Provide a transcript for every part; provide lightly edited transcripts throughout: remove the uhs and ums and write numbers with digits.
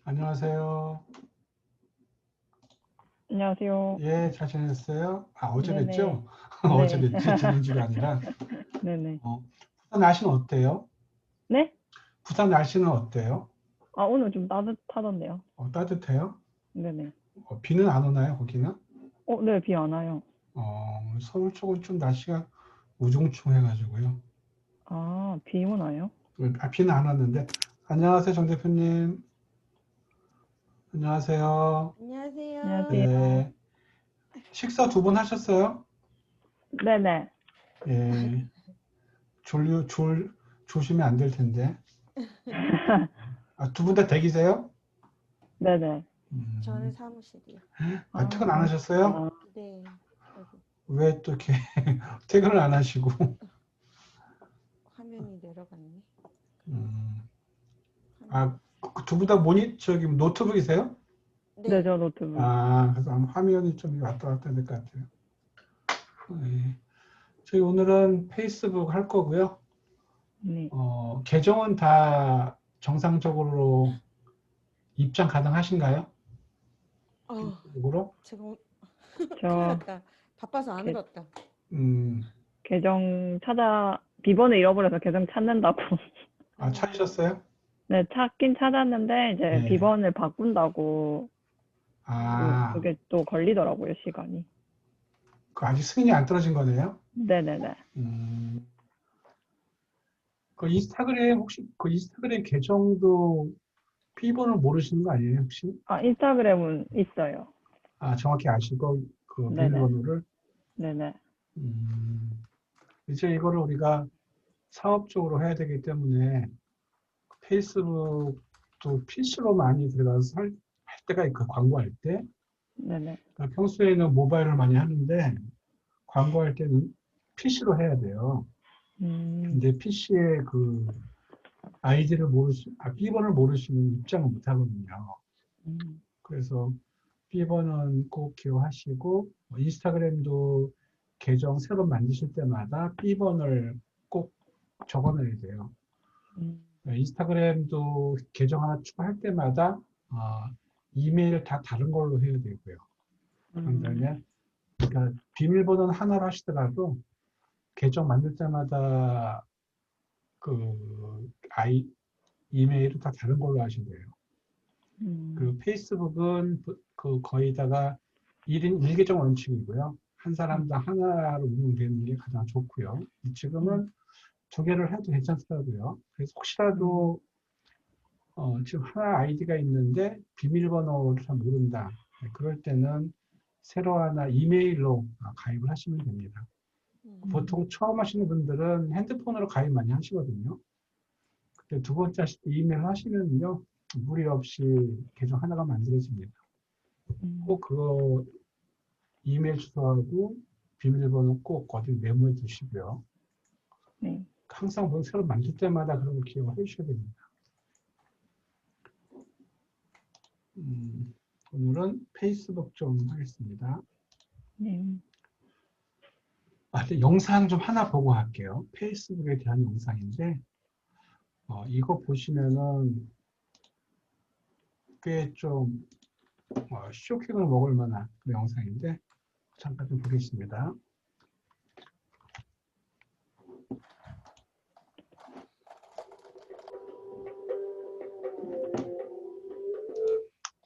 안녕하세요. 안녕하세요. 예, 잘 지냈어요? 아, 어제 네네. 뵀죠? 어제 네. 뵀지, 지난주가 아니라. 네네. 부산 날씨는 어때요? 네? 부산 날씨는 어때요? 아, 오늘 좀 따뜻하던데요. 따뜻해요? 네네. 비는 안 오나요, 거기는? 네, 비 안 와요. 서울 쪽은 좀 날씨가 우중충해가지고요. 아, 비 오나요? 비는 안 왔는데. 안녕하세요, 정 대표님. 안녕하세요. 안녕하세요. 안녕하세요. 네. 식사 두 번 하셨어요? 네네. 예. 조시면 안 될 텐데. 두 분 다 댁이세요? 네네. 저는 음, 사무실이요. 아, 퇴근 안 하셨어요? 그러시구나. 네, 여기 왜 또 이렇게 퇴근을 안 하시고? 화면이 내려갔네. 음, 화면. 두 분 다 저기 노트북이세요? 네, 네, 저 노트북. 그래서 아마 화면이 좀 왔다 갔다 될 것 같아요. 네. 저희 오늘은 페이스북 할 거고요. 네. 계정은 다 정상적으로 입장 가능하신가요? 어, 페이스북으로? 제가 큰일 저 났다. 바빠서 안 계, 울었다. 음, 비번을 잃어버려서 계정 찾는다고. 음, 찾으셨어요? 네, 찾긴 찾았는데, 이제 네. 비번을 바꾼다고, 아, 그게 또 걸리더라고요, 시간이. 아직 승인이 안 떨어진 거네요? 네네네. 음, 혹시 그 인스타그램 계정도 비번을 모르시는 거 아니에요, 혹시? 아, 인스타그램은 있어요. 정확히 아시고, 그 네네. 비밀번호를. 네네. 음, 이제 이거를 우리가 사업적으로 해야 되기 때문에 페이스북도 PC로 많이 들어가서 할 때가 있고, 광고할 때. 네네. 그러니까 평소에는 모바일을 많이 하는데, 광고할 때는 PC로 해야 돼요. 음, 근데 PC에 그 비번을 모르시면 입장을 못 하거든요. 음, 그래서 B번은 꼭 기억하시고, 인스타그램도 계정 새로 만드실 때마다 B번을 꼭 적어놔야 돼요. 음, 인스타그램도 계정 하나 추가할 때마다 이메일 다 다른 걸로 해야 되고요. 그런 음, 다음에 그러니까 비밀번호는 하나로 하시더라도 계정 만들 때마다 그 이메일을 다 다른 걸로 하시면 돼요. 그 음, 페이스북은 그 거의다가 1인 1계정 원칙이고요. 한 사람당 하나로 운영되는 게 가장 좋고요. 음, 지금은 두 개를 해도 괜찮더라고요. 그래서 음, 혹시라도 지금 하나 아이디가 있는데 비밀번호를 잘 모른다. 그럴 때는 새로 하나 이메일로 가입을 하시면 됩니다. 음, 보통 처음 하시는 분들은 핸드폰으로 가입 많이 하시거든요. 근데 두 번째 하실 때 이메일 하시면요. 무리 없이 계정 하나가 만들어집니다. 꼭 그거 이메일 주소하고 비밀번호 꼭 어디 메모해 두시고요. 네, 항상 뭐 새로 만들 때마다 그런 거 기억을 해 주셔야 됩니다. 오늘은 페이스북 좀 하겠습니다. 네, 근데 영상 좀 하나 보고 할게요. 페이스북에 대한 영상인데, 이거 보시면은 꽤 좀 쇼킹을 먹을 만한 그런 영상인데, 잠깐 좀 보겠습니다.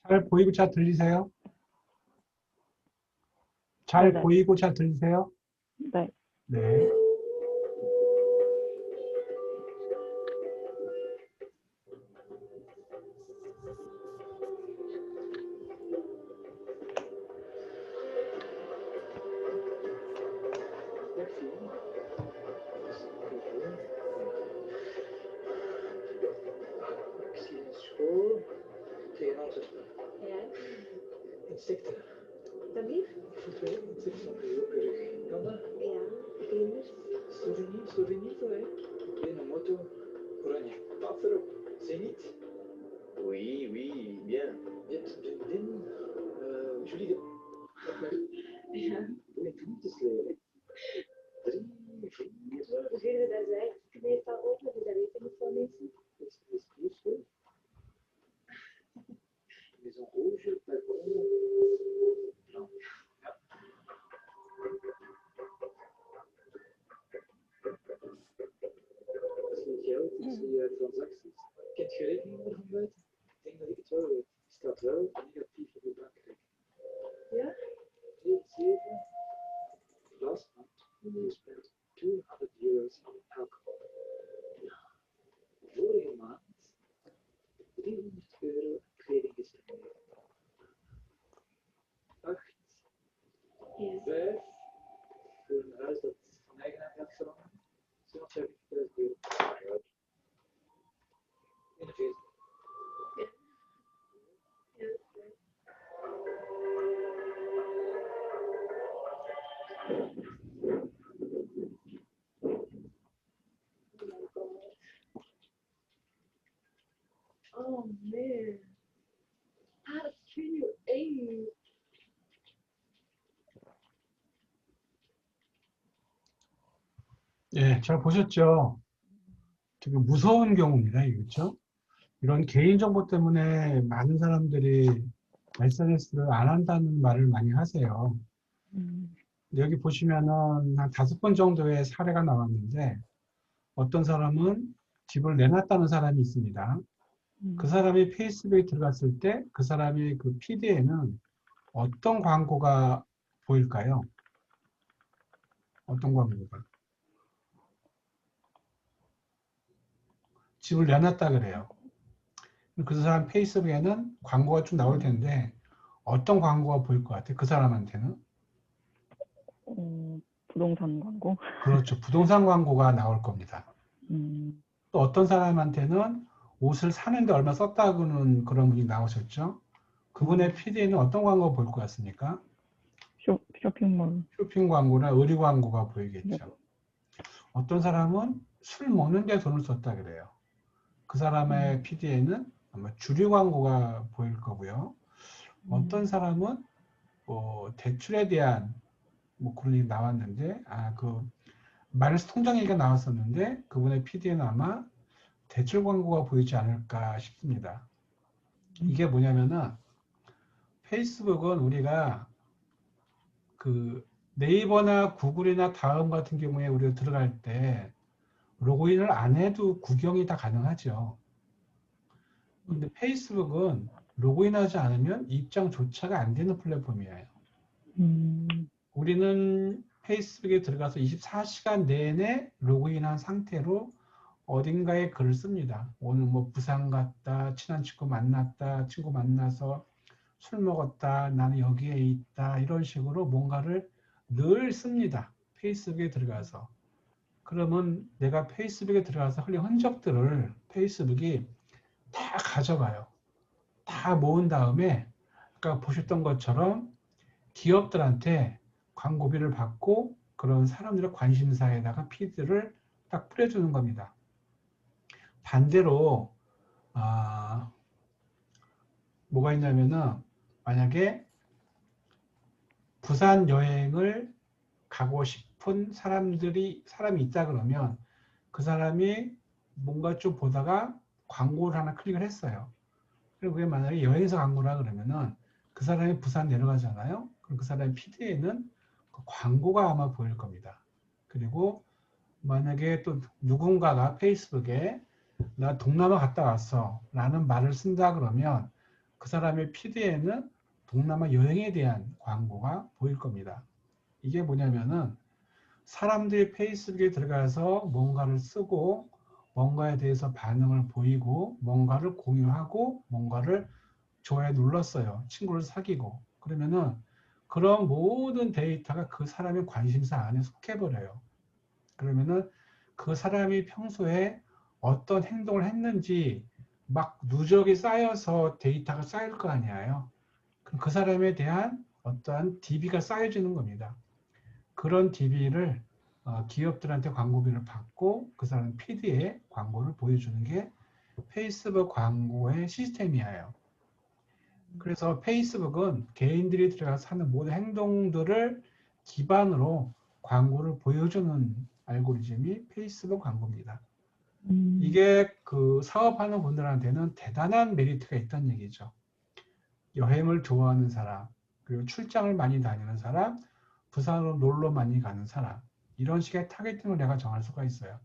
잘 보이고 잘 들리세요? 잘 네네. 보이고 잘 들리세요? 네. 네. School tegen onze Ja, insecten. dat lief? Voelt insecten op je rug. Kan dat? Ja, vlinders. Souvenir voor hè? Oké, een moto. Oranje. Pas erop. Zenith. Oui, oui, bien. Net vriendin. Julie de... Ja. Met groentes leren. 3, 4. De vierde, dat is eigenlijk meestal open, dus dat weten niet veel mensen. Is plus goed. Zie geld, zie je transacties. Kent je rekening ervan buiten? Ik denk dat ik het wel weet. Staat wel negatief op je bankrekening. Ja? 7 last month you spent €200 on alcohol. Vorige maand €300 aan kleding gespendeerd. 8, 5 voor een huis dat van eigenaar gaat veranderen. €750.000. In de feest. Oh man. Ah, dat vind je eng. 예, 잘 보셨죠? 되게 무서운 경우입니다. 이게, 그렇죠? 이런 개인정보 때문에 많은 사람들이 SNS를 안 한다는 말을 많이 하세요. 근데 여기 보시면은 한 5번 정도의 사례가 나왔는데 어떤 사람은 집을 내놨다는 사람이 있습니다. 그 사람이 페이스북에 들어갔을 때 그 사람의 그 피드에는 어떤 광고가 보일까요? 어떤 광고가? 집을 내놨다 그래요. 그 사람 페이스북에는 광고가 좀 나올 텐데 어떤 광고가 보일 것 같아요? 그 사람한테는? 부동산 광고. 그렇죠. 부동산 광고가 나올 겁니다. 또 어떤 사람한테는 옷을 사는데 얼마 썼다고는 그런 분이 나오셨죠. 그분의 피드에는 어떤 광고가 보일 것 같습니까? 쇼핑몰. 쇼핑 광고나 의류 광고가 보이겠죠. 어떤 사람은 술 먹는 데 돈을 썼다 그래요. 그 사람의 피드에는 아마 주류 광고가 보일 거고요. 어떤 사람은 대출에 대한 뭐 그런 얘기 나왔는데 그 마이너스 통장 얘기가 나왔었는데 그분의 피드에는 아마 대출 광고가 보이지 않을까 싶습니다. 이게 뭐냐면은 페이스북은 우리가 그 네이버나 구글이나 다음 같은 경우에 우리가 들어갈 때 로그인을 안 해도 구경이 다 가능하죠. 근데 페이스북은 로그인하지 않으면 입장조차가 안 되는 플랫폼이에요. 우리는 페이스북에 들어가서 24시간 내내 로그인한 상태로 어딘가에 글을 씁니다. 오늘 뭐 부산 갔다, 친한 친구 만났다, 친구 만나서 술 먹었다, 나는 여기에 있다, 이런 식으로 뭔가를 늘 씁니다. 페이스북에 들어가서. 그러면 내가 페이스북에 들어가서 흘린 흔적들을 페이스북이 다 가져가요. 다 모은 다음에 아까 보셨던 것처럼 기업들한테 광고비를 받고 그런 사람들의 관심사에다가 피드를 딱 뿌려주는 겁니다. 반대로 뭐가 있냐면은 만약에 부산 여행을 가고 싶은 사람이 있다 그러면 그 사람이 뭔가 좀 보다가 광고를 하나 클릭을 했어요. 그리고 그게 만약에 여행사 광고라 그러면은 그 사람이 부산 내려가잖아요. 그럼 그 사람의 피드에는 그 광고가 아마 보일 겁니다. 그리고 만약에 또 누군가가 페이스북에 나 동남아 갔다 왔어 라는 말을 쓴다 그러면 그 사람의 피드에는 동남아 여행에 대한 광고가 보일 겁니다. 이게 뭐냐면은 사람들이 페이스북에 들어가서 뭔가를 쓰고 뭔가에 대해서 반응을 보이고 뭔가를 공유하고 뭔가를 좋아요 눌렀어요. 친구를 사귀고 그러면은 그런 모든 데이터가 그 사람의 관심사 안에 속해버려요. 그러면은 그 사람이 평소에 어떤 행동을 했는지 막 누적이 쌓여서 데이터가 쌓일 거 아니에요. 그럼 그 사람에 대한 어떠한 DB가 쌓여지는 겁니다. 그런 DB를 기업들한테 광고비를 받고 그 사람 피드에 광고를 보여주는 게 페이스북 광고의 시스템이에요. 그래서 페이스북은 개인들이 들어가서 하는 모든 행동들을 기반으로 광고를 보여주는 알고리즘이 페이스북 광고입니다. 이게 그 사업하는 분들한테는 대단한 메리트가 있다는 얘기죠. 여행을 좋아하는 사람, 그리고 출장을 많이 다니는 사람, 부산으로 놀러 많이 가는 사람, 이런 식의 타겟팅을 내가 정할 수가 있어요.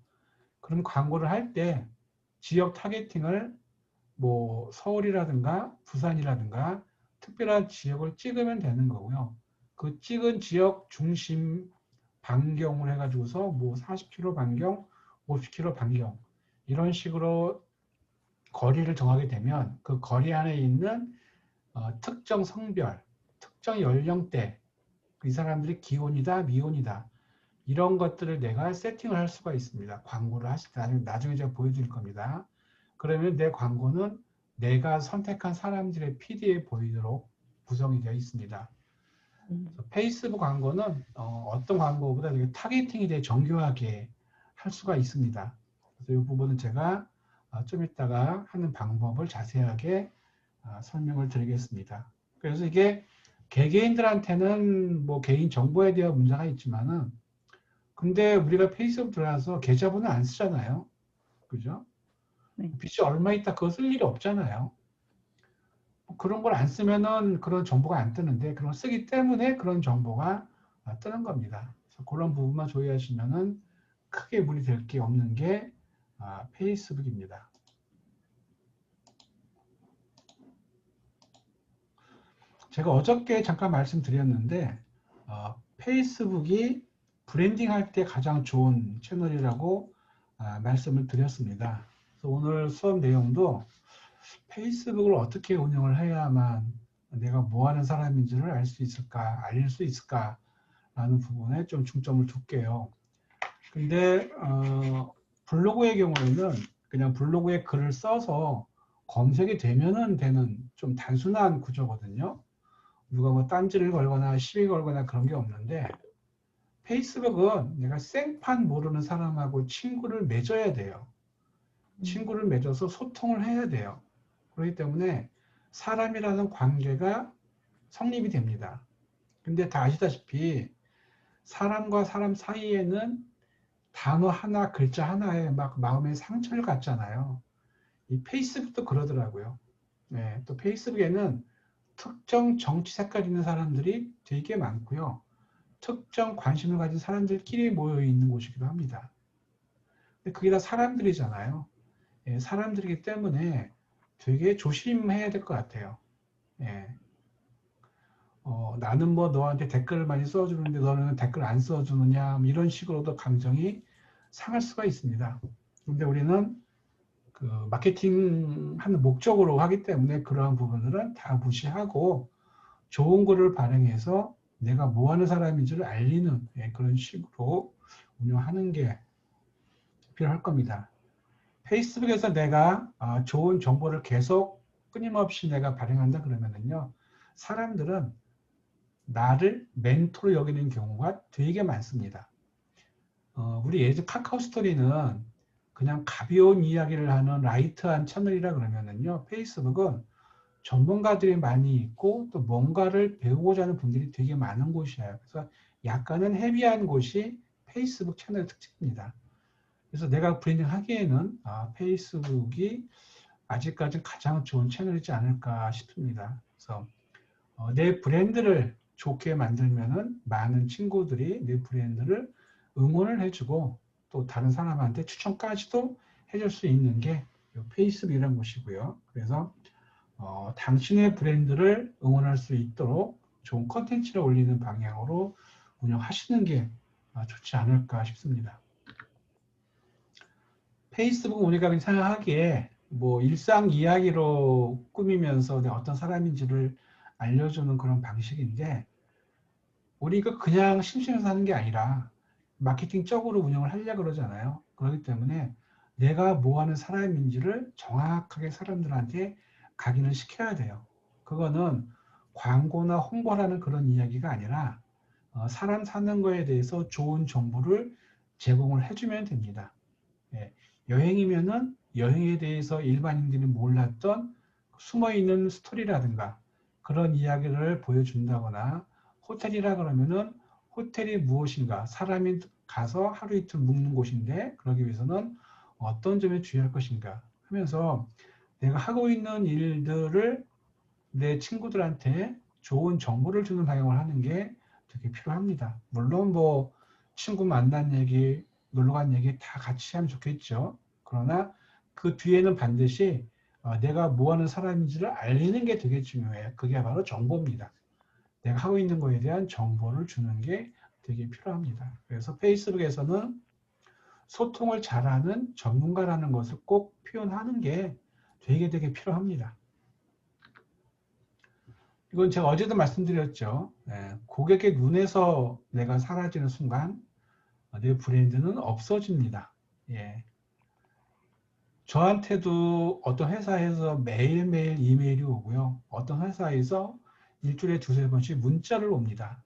그럼 광고를 할 때 지역 타겟팅을 뭐 서울이라든가 부산이라든가 특별한 지역을 찍으면 되는 거고요. 그 찍은 지역 중심 반경을 해가지고서 뭐 40km 반경, 50km 반경 이런 식으로 거리를 정하게 되면 그 거리 안에 있는 특정 성별, 특정 연령대, 이 사람들의 기혼이다, 미혼이다 이런 것들을 내가 세팅을 할 수가 있습니다. 광고를 하실 때 나중에 제가 보여드릴 겁니다. 그러면 내 광고는 내가 선택한 사람들의 PD에 보이도록 구성이 되어 있습니다. 페이스북 광고는 어떤 광고보다 되게 타겟팅이 되게 정교하게 할 수가 있습니다. 그래서 이 부분은 제가 좀 이따가 하는 방법을 자세하게 설명을 드리겠습니다. 그래서 이게 개개인들한테는 뭐 개인 정보에 대한 문제가 있지만은 근데 우리가 페이스북 들어가서 계좌번호 안 쓰잖아요. 그죠? 네. 빚이 얼마 있다 그거 쓸 일이 없잖아요. 그런 걸 안 쓰면은 그런 정보가 안 뜨는데 그런 걸 쓰기 때문에 그런 정보가 뜨는 겁니다. 그래서 그런 부분만 조회하시면은 크게 무리될 게 없는 게 페이스북입니다. 제가 어저께 잠깐 말씀드렸는데 페이스북이 브랜딩 할 때 가장 좋은 채널이라고 말씀을 드렸습니다. 그래서 오늘 수업 내용도 페이스북을 어떻게 운영을 해야만 내가 뭐 하는 사람인지를 알 수 있을까, 알릴 수 있을까 라는 부분에 좀 중점을 둘게요. 근데 블로그의 경우에는 그냥 블로그에 글을 써서 검색이 되면은 되는 좀 단순한 구조거든요. 누가 뭐 딴지를 걸거나 시비 걸거나 그런 게 없는데 페이스북은 내가 생판 모르는 사람하고 친구를 맺어야 돼요. 친구를 맺어서 소통을 해야 돼요. 그렇기 때문에 사람이라는 관계가 성립이 됩니다. 근데 다 아시다시피 사람과 사람 사이에는 단어 하나, 글자 하나에 막 마음의 상처를 갖잖아요. 이 페이스북도 그러더라고요. 네, 또 페이스북에는 특정 정치 색깔 있는 사람들이 되게 많고요. 특정 관심을 가진 사람들끼리 모여 있는 곳이기도 합니다. 근데 그게 다 사람들이잖아요. 예, 사람들이기 때문에 되게 조심해야 될 것 같아요. 예. 나는 뭐 너한테 댓글을 많이 써주는데 너는 댓글 안 써주느냐 이런 식으로도 감정이 상할 수가 있습니다. 근데 우리는 그 마케팅 하는 목적으로 하기 때문에 그러한 부분들은 다 무시하고 좋은 글을 발행해서 내가 뭐 하는 사람인지를 알리는 그런 식으로 운영하는 게 필요할 겁니다. 페이스북에서 내가 좋은 정보를 계속 끊임없이 내가 발행한다 그러면은요, 사람들은 나를 멘토로 여기는 경우가 되게 많습니다. 우리 예전 카카오 스토리는 그냥 가벼운 이야기를 하는 라이트한 채널이라 그러면은요, 페이스북은 전문가들이 많이 있고 또 뭔가를 배우고자 하는 분들이 되게 많은 곳이에요. 그래서 약간은 헤비한 곳이 페이스북 채널의 특징입니다. 그래서 내가 브랜딩 하기에는 페이스북이 아직까지 가장 좋은 채널이지 않을까 싶습니다. 그래서 내 브랜드를 좋게 만들면은 많은 친구들이 내 브랜드를 응원을 해주고 또 다른 사람한테 추천까지도 해줄 수 있는 게 페이스북이라는 곳이고요. 그래서 당신의 브랜드를 응원할 수 있도록 좋은 컨텐츠를 올리는 방향으로 운영하시는 게 좋지 않을까 싶습니다. 페이스북은 우리가 그냥 생각하기에 뭐 일상 이야기로 꾸미면서 내가 어떤 사람인지를 알려주는 그런 방식인데 우리가 그냥 심심해서 하는 게 아니라 마케팅적으로 운영을 하려고 그러잖아요. 그렇기 때문에 내가 뭐 하는 사람인지를 정확하게 사람들한테 각인을 시켜야 돼요. 그거는 광고나 홍보라는 그런 이야기가 아니라 사람 사는 거에 대해서 좋은 정보를 제공을 해주면 됩니다. 예, 여행이면은 여행에 대해서 일반인들이 몰랐던 숨어있는 스토리라든가 그런 이야기를 보여준다거나 호텔이라 그러면은 호텔이 무엇인가 사람이 가서 하루 이틀 묵는 곳인데 그러기 위해서는 어떤 점에 주의할 것인가 하면서 내가 하고 있는 일들을 내 친구들한테 좋은 정보를 주는 방향을 하는 게 되게 필요합니다. 물론 뭐 친구 만난 얘기, 놀러 간 얘기 다 같이 하면 좋겠죠. 그러나 그 뒤에는 반드시 내가 뭐 하는 사람인지를 알리는 게 되게 중요해요. 그게 바로 정보입니다. 내가 하고 있는 거에 대한 정보를 주는 게 되게 필요합니다. 그래서 페이스북에서는 소통을 잘하는 전문가라는 것을 꼭 표현하는 게 되게 필요합니다. 이건 제가 어제도 말씀드렸죠. 고객의 눈에서 내가 사라지는 순간 내 브랜드는 없어집니다. 예. 저한테도 어떤 회사에서 매일매일 이메일이 오고요. 어떤 회사에서 일주일에 두세 번씩 문자를 옵니다.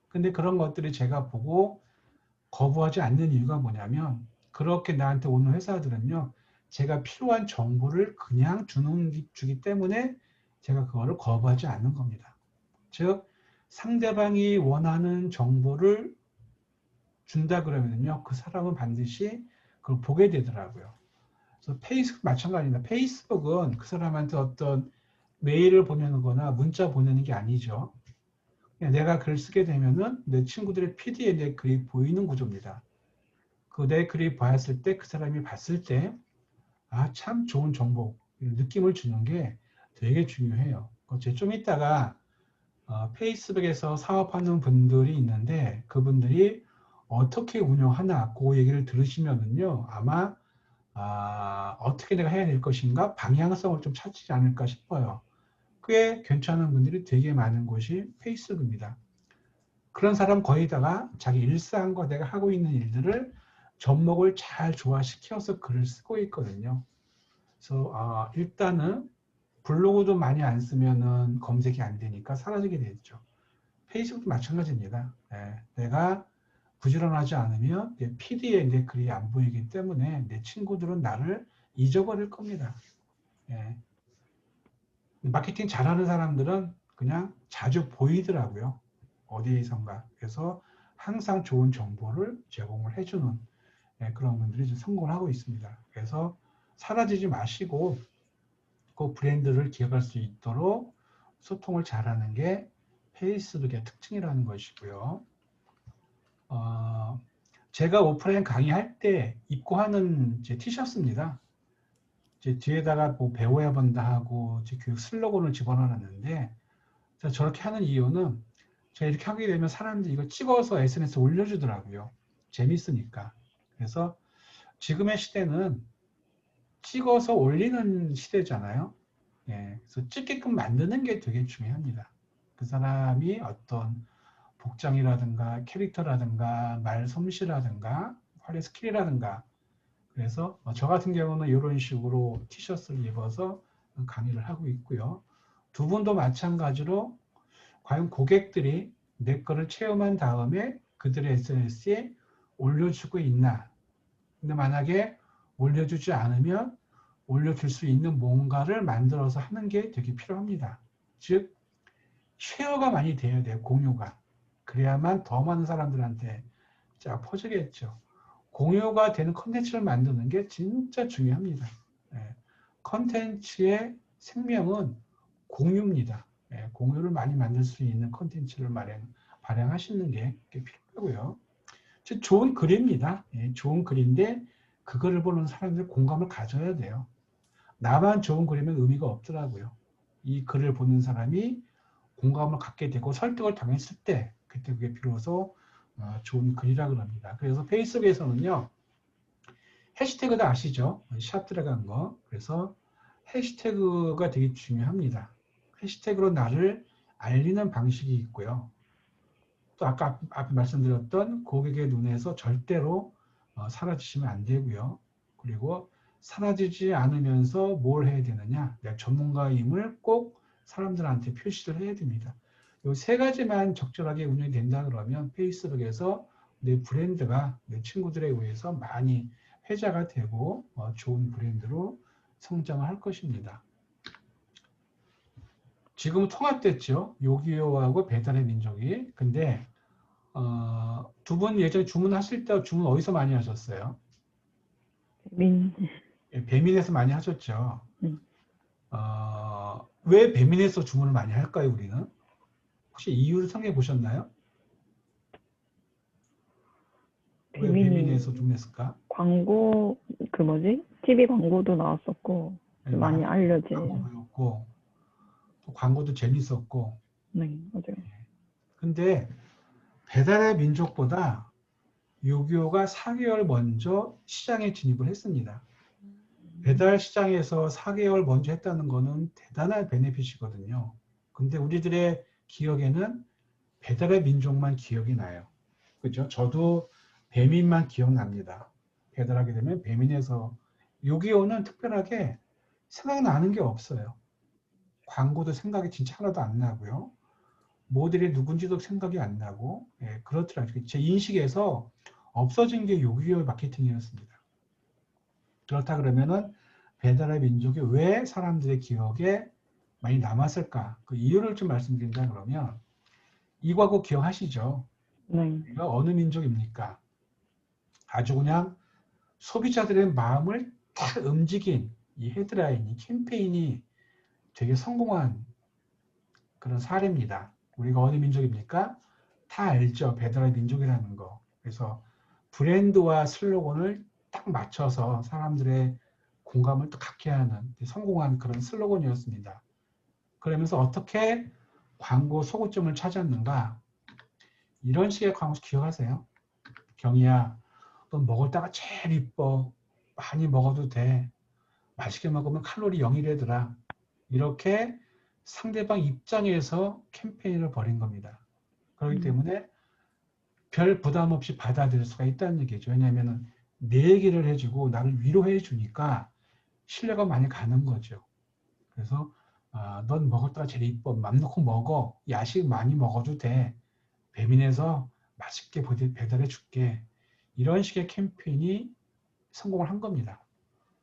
근데 그런 것들이 제가 보고 거부하지 않는 이유가 뭐냐면 그렇게 나한테 오는 회사들은요. 제가 필요한 정보를 그냥 주기 때문에 제가 그거를 거부하지 않는 겁니다. 즉 상대방이 원하는 정보를 준다 그러면요. 그 사람은 반드시 그걸 보게 되더라고요. 그래서 페이스북 마찬가지입니다. 페이스북은 그 사람한테 어떤 메일을 보내거나 문자 보내는 게 아니죠. 내가 글을 쓰게 되면은 내 친구들의 PD에 내 글이 보이는 구조입니다. 그 내 글이 보였을 때 그 사람이 봤을 때 참 좋은 정보, 느낌을 주는 게 되게 중요해요. 제가 좀 이따가 페이스북에서 사업하는 분들이 있는데 그분들이 어떻게 운영하나 그 얘기를 들으시면은요 아마 어떻게 내가 해야 될 것인가 방향성을 좀 찾지 않을까 싶어요. 꽤 괜찮은 분들이 되게 많은 곳이 페이스북입니다. 그런 사람 거의다가 자기 일상과 내가 하고 있는 일들을 접목을 잘 조화시켜서 글을 쓰고 있거든요. 그래서 일단은 블로그도 많이 안 쓰면은 검색이 안 되니까 사라지게 되죠. 페이스북도 마찬가지입니다. 내가 부지런하지 않으면 내 PD에 내 글이 안 보이기 때문에 내 친구들은 나를 잊어버릴 겁니다. 마케팅 잘하는 사람들은 그냥 자주 보이더라고요. 어디에선가. 그래서 항상 좋은 정보를 제공을 해주는 그런 분들이 좀 성공을 하고 있습니다. 그래서 사라지지 마시고 그 브랜드를 기억할 수 있도록 소통을 잘하는 게 페이스북의 특징이라는 것이고요. 제가 오프라인 강의할 때 입고 하는 제 티셔츠입니다. 제 뒤에다가 뭐 배워야 본다 하고 제 교육 슬로건을 집어넣었는데 저렇게 하는 이유는 제가 이렇게 하게 되면 사람들이 이거 찍어서 SNS에 올려주더라고요. 재밌으니까. 그래서 지금의 시대는 찍어서 올리는 시대잖아요. 그래서 찍게끔 만드는 게 되게 중요합니다. 그 사람이 어떤 복장이라든가 캐릭터라든가 말 솜씨라든가 활의 스킬이라든가 그래서 저 같은 경우는 이런 식으로 티셔츠를 입어서 강의를 하고 있고요. 두 분도 마찬가지로 과연 고객들이 내 거를 체험한 다음에 그들의 SNS에 올려주고 있나. 근데 만약에 올려주지 않으면 올려줄 수 있는 뭔가를 만들어서 하는 게 되게 필요합니다. 즉 쉐어가 많이 돼야 돼요. 공유가. 그래야만 더 많은 사람들한테 쫙 퍼지겠죠. 공유가 되는 컨텐츠를 만드는 게 진짜 중요합니다. 컨텐츠의 생명은 공유입니다. 공유를 많이 만들 수 있는 컨텐츠를 발행하시는 게 필요하고요. 좋은 글입니다. 좋은 글인데 그거를 보는 사람들 공감을 가져야 돼요. 나만 좋은 글이면 의미가 없더라고요. 이 글을 보는 사람이 공감을 갖게 되고 설득을 당했을 때 그때 그게 비로소 좋은 글이라 그럽니다. 그래서 페이스북에서는요. 해시태그도 아시죠? 샵 들어간 거. 그래서 해시태그가 되게 중요합니다. 해시태그로 나를 알리는 방식이 있고요. 또 아까 앞에 말씀드렸던 고객의 눈에서 절대로 사라지시면 안 되고요. 그리고 사라지지 않으면서 뭘 해야 되느냐? 내가 전문가임을 꼭 사람들한테 표시를 해야 됩니다. 이 세 가지만 적절하게 운영이 된다 그러면 페이스북에서 내 브랜드가 내 친구들에 의해서 많이 회자가 되고 좋은 브랜드로 성장을 할 것입니다. 지금 통합됐죠. 요기요하고 배달의 민족이. 근데 두 분 예전에 주문하실 때 주문 어디서 많이 하셨어요? 배민에서 많이 하셨죠. 왜 배민에서 주문을 많이 할까요, 우리는? 혹시 이유를 생각해 보셨나요? 왜 배민에서 주문했을까? 광고, 그 뭐지? TV 광고도 나왔었고, 네, 많이 알려진. 광고였고, 또 광고도 재밌었고. 네, 맞아요. 근데 배달의 민족보다 요기요가 4개월 먼저 시장에 진입을 했습니다. 배달 시장에서 4개월 먼저 했다는 거는 대단한 베네핏이거든요. 근데 우리들의 기억에는 배달의 민족만 기억이 나요. 그죠? 저도 배민만 기억납니다. 배달하게 되면 배민에서 요기요는 특별하게 생각나는 게 없어요. 광고도 생각이 진짜 하나도 안 나고요. 모델이 누군지도 생각이 안 나고, 예, 그렇더라고요. 제 인식에서 없어진 게 요기요 마케팅이었습니다. 그렇다 그러면은 배달의 민족이 왜 사람들의 기억에 많이 남았을까? 그 이유를 좀 말씀드린다 그러면 이 과거 기억하시죠? 네. 우리가 어느 민족입니까? 아주 그냥 소비자들의 마음을 탁 움직인 이 헤드라인, 이 캠페인이 되게 성공한 그런 사례입니다. 우리가 어느 민족입니까? 다 알죠. 배달의 민족이라는 거. 그래서 브랜드와 슬로건을 딱 맞춰서 사람들의 공감을 또 갖게 하는 성공한 그런 슬로건이었습니다. 그러면서 어떻게 광고 소구점을 찾았는가? 이런 식의 광고 기억하세요? 경희야, 너 먹을 때가 제일 이뻐. 많이 먹어도 돼. 맛있게 먹으면 칼로리 0이래더라. 이렇게 상대방 입장에서 캠페인을 벌인 겁니다. 그렇기 때문에 별 부담 없이 받아들일 수가 있다는 얘기죠. 왜냐하면 내 얘기를 해주고 나를 위로해 주니까 신뢰가 많이 가는 거죠. 그래서 넌 먹었다가 제일 이뻐. 맘 놓고 먹어. 야식 많이 먹어도 돼. 배민에서 맛있게 배달해 줄게. 이런 식의 캠페인이 성공을 한 겁니다.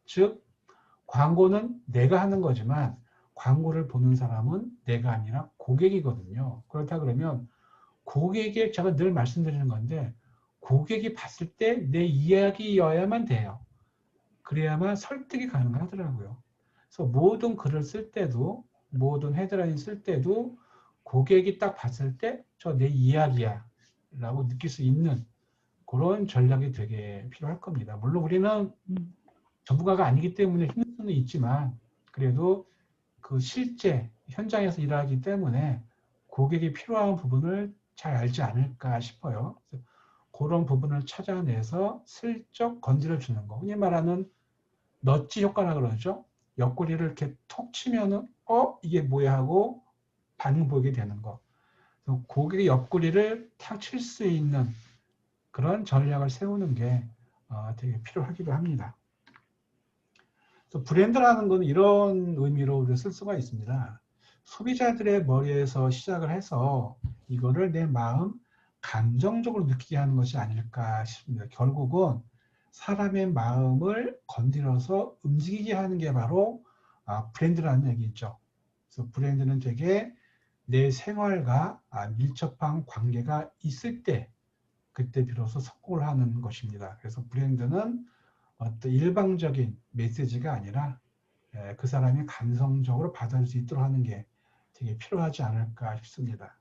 즉 광고는 내가 하는 거지만 광고를 보는 사람은 내가 아니라 고객이거든요. 그렇다 그러면 고객의 제가 늘 말씀드리는 건데 고객이 봤을 때 내 이야기여야만 돼요. 그래야만 설득이 가능하더라고요. 그래서 모든 글을 쓸 때도 모든 헤드라인 쓸 때도 고객이 딱 봤을 때 저 내 이야기야 라고 느낄 수 있는 그런 전략이 되게 필요할 겁니다. 물론 우리는 전문가가 아니기 때문에 힘들 수는 있지만 그래도 그 실제 현장에서 일하기 때문에 고객이 필요한 부분을 잘 알지 않을까 싶어요. 그런 부분을 찾아내서 슬쩍 건드려 주는 거. 흔히 말하는 넛지 효과라 그러죠. 옆구리를 이렇게 톡 치면은 이게 뭐야 하고 반응 보이게 되는 거. 고객의 옆구리를 탁 칠 수 있는 그런 전략을 세우는 게 되게 필요하기도 합니다. 그래서 브랜드라는 것은 이런 의미로 우리가 쓸 수가 있습니다. 소비자들의 머리에서 시작을 해서 이거를 내 마음, 감정적으로 느끼게 하는 것이 아닐까 싶습니다. 결국은 사람의 마음을 건드려서 움직이게 하는 게 바로 브랜드라는 얘기죠. 그래서 브랜드는 되게 내 생활과 밀접한 관계가 있을 때 그때 비로소 성공을 하는 것입니다. 그래서 브랜드는 어떤 일방적인 메시지가 아니라 그 사람이 감성적으로 받아들일 수 있도록 하는 게 되게 필요하지 않을까 싶습니다.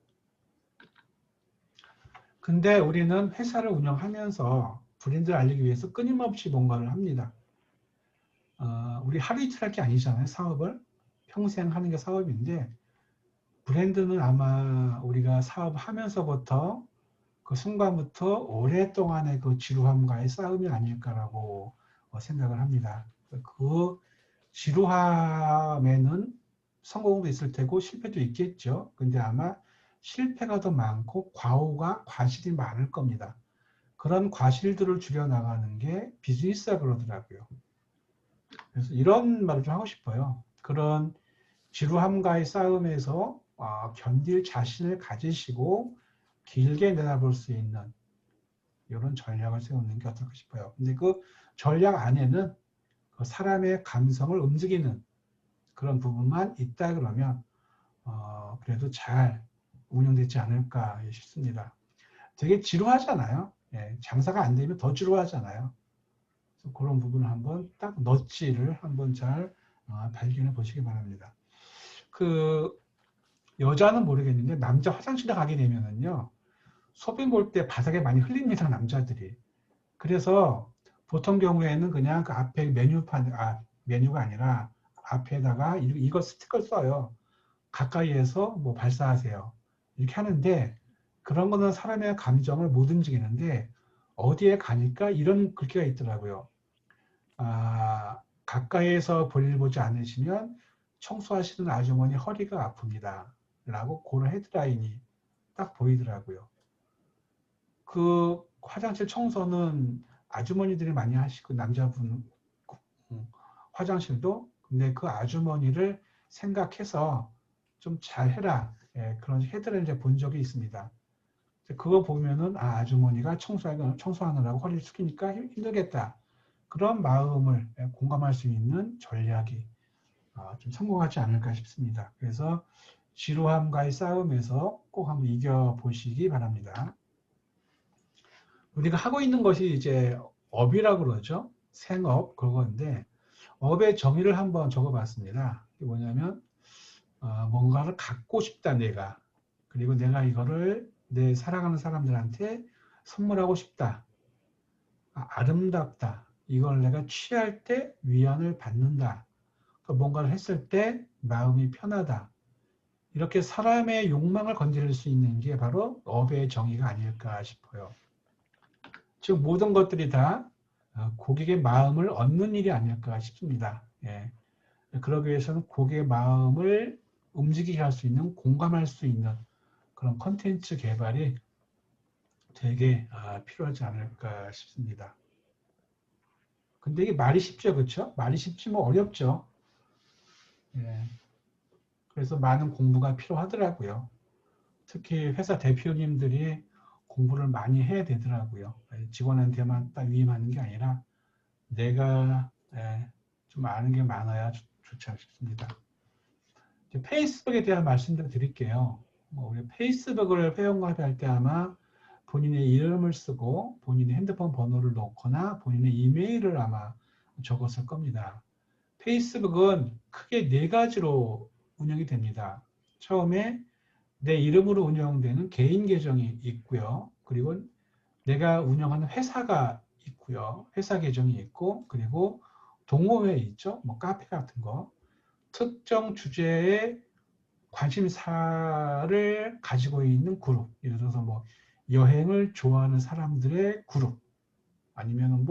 근데 우리는 회사를 운영하면서 브랜드를 알리기 위해서 끊임없이 뭔가를 합니다. 우리 하루 이틀 할 게 아니잖아요. 사업을. 평생 하는 게 사업인데 브랜드는 아마 우리가 사업하면서부터 그 순간부터 오랫동안의 그 지루함과의 싸움이 아닐까라고 생각을 합니다. 그 지루함에는 성공도 있을 테고 실패도 있겠죠. 근데 아마 실패가 더 많고 과오가 과실이 많을 겁니다. 그런 과실들을 줄여나가는 게 비즈니스라 그러더라고요. 그래서 이런 말을 좀 하고 싶어요. 그런 지루함과의 싸움에서 견딜 자신을 가지시고 길게 내다볼 수 있는 이런 전략을 세우는 게 어떨까 싶어요. 근데 그 전략 안에는 그 사람의 감성을 움직이는 그런 부분만 있다 그러면 그래도 잘 운영되지 않을까 싶습니다. 되게 지루하잖아요. 예, 장사가 안 되면 더 지루하잖아요. 그래서 그런 부분을 한번 딱 넛지를 한번 잘 발견해 보시기 바랍니다. 그 여자는 모르겠는데 남자 화장실에 가게 되면은요. 소변 볼 때 바닥에 많이 흘립니다. 남자들이. 그래서 보통 경우에는 그냥 그 앞에 메뉴가 아니라 앞에다가 이거 스티커를 써요. 가까이에서 뭐 발사하세요. 이렇게 하는데 그런 거는 사람의 감정을 못 움직이는데 어디에 가니까 이런 글귀가 있더라고요. 가까이에서 볼일 보지 않으시면 청소하시는 아주머니 허리가 아픕니다. 라고 그런 헤드라인이 딱 보이더라고요. 그 화장실 청소는 아주머니들이 많이 하시고 남자분 화장실도 근데 그 아주머니를 생각해서 좀 잘해라. 예, 그런 헤드를 이제 본 적이 있습니다. 그거 보면은 아주머니가 청소하느라고 허리를 숙이니까 힘들겠다. 그런 마음을 공감할 수 있는 전략이 좀 성공하지 않을까 싶습니다. 그래서 지루함과의 싸움에서 꼭 한번 이겨보시기 바랍니다. 우리가 하고 있는 것이 이제 업이라고 그러죠. 생업 그건데 업의 정의를 한번 적어봤습니다. 이게 뭐냐면 뭔가를 갖고 싶다 내가. 그리고 내가 이거를 내 사랑하는 사람들한테 선물하고 싶다. 아름답다. 이걸 내가 취할 때 위안을 받는다. 그러니까 뭔가를 했을 때 마음이 편하다. 이렇게 사람의 욕망을 건드릴 수 있는 게 바로 업의 정의가 아닐까 싶어요. 즉 모든 것들이 다 고객의 마음을 얻는 일이 아닐까 싶습니다. 예. 그러기 위해서는 고객의 마음을 움직이게 할 수 있는, 공감할 수 있는 그런 컨텐츠 개발이 되게 필요하지 않을까 싶습니다. 근데 이게 말이 쉽죠, 그렇죠? 말이 쉽지 뭐 어렵죠. 예. 그래서 많은 공부가 필요하더라고요. 특히 회사 대표님들이 공부를 많이 해야 되더라고요. 직원한테만 딱 위임하는 게 아니라 내가 좀 아는 게 많아야 좋지 않습니다. 페이스북에 대한 말씀을 드릴게요. 우리 페이스북을 회원가입할 때 아마 본인의 이름을 쓰고 본인의 핸드폰 번호를 넣거나 본인의 이메일을 아마 적었을 겁니다. 페이스북은 크게 4가지로 운영이 됩니다. 처음에 내 이름으로 운영되는 개인 계정이 있고요. 그리고 내가 운영하는 회사가 있고요. 회사 계정이 있고 그리고 동호회 있죠. 뭐 카페 같은 거. 특정 주제의 관심사를 가지고 있는 그룹. 예를 들어서 뭐 여행을 좋아하는 사람들의 그룹. 아니면